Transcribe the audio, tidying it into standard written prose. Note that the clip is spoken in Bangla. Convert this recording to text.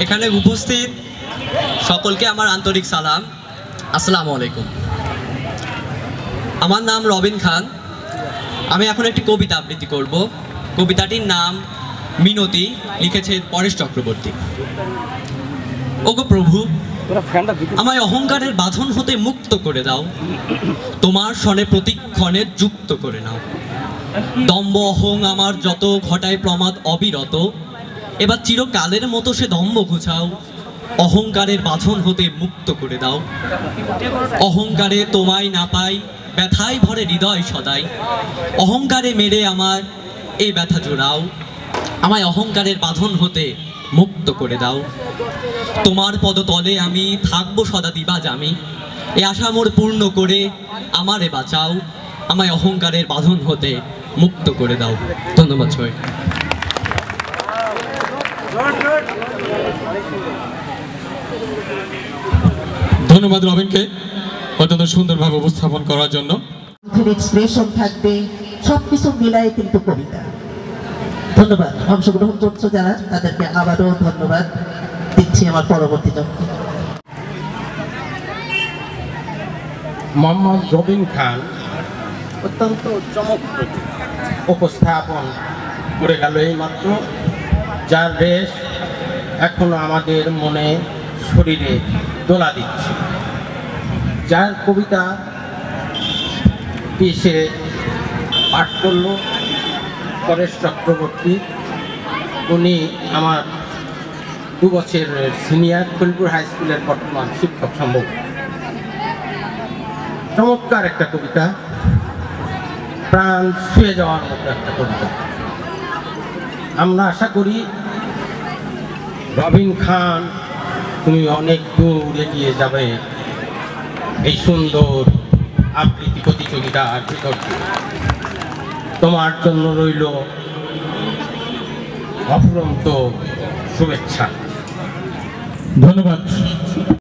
এখানে উপস্থিত সকলকে আমার আন্তরিক সালাম। আসসালামু আলাইকুম। আমার নাম রবিন খান। আমি এখন একটি কবিতা আবৃত্তি করব। কবিতাটির নাম মিনতি, লিখেছে পরেশ চক্রবর্তী। ওগো প্রভু, আমায় অহংকারের বাঁধন হতে মুক্ত করে দাও, তোমার সনে প্রতিক্ষণে যুক্ত করে নাও। দম্ভ অহং আমার যত ঘটায় প্রমাদ অবিরত, এবার চিরকালের মতো সে দম্ভ ঘুচাও, অহংকারের বাঁধন হতে মুক্ত করে দাও। অহংকারে তোমায় না পাই, ব্যথায় ভরে হৃদয় সদাই, অহংকারে মেরে আমার এই ব্যথা জোড়াও, আমায় অহংকারের বাঁধন হতে মুক্ত করে দাও। তোমার পদতলে আমি থাকবো সদা দিবাজ, আমি এ আশা মোর পূর্ণ করে আমারে বাঁচাও, আমায় অহংকারের বাঁধন হতে মুক্ত করে দাও। ধন্যবাদ সবাই। ধন্যবাদ রবিনকে অত্যন্ত সুন্দরভাবে উপস্থাপন করার জন্য। এক্সপ্রেশন থাকবে, সবকিছু মিলাই কিন্তু কবিতা। ধন্যবাদ অংশগ্রহণ করছো যারা, তাদেরকে আবারও ধন্যবাদ দিচ্ছি। আমার পরবর্তী মোহাম্মদ রবিন খান অত্যন্ত চমকপ্রদ উপস্থাপন করে গেল এইমাত্র, যার রেশ এখনো আমাদের মনে শরীরে দোলা দিচ্ছে। যার কবিতা সে পাঠ করল পরেশ চক্রবর্তী। উনি আমার 2 বছরের সিনিয়র, ফরিদপুর হাই স্কুলের বর্তমান শিক্ষক সম্ভব। চমৎকার একটা কবিতা, প্রাণ ছুঁয়ে যাওয়ার মতো একটা কবিতা। আমরা আশা করি রবিন খান তুমি অনেক দূর এগিয়ে যাবে এই সুন্দর আবৃত্তি প্রতিযোগিতার ভিতর দিয়ে। তোমার জন্য রইল অফুরন্ত শুভেচ্ছা। ধন্যবাদ।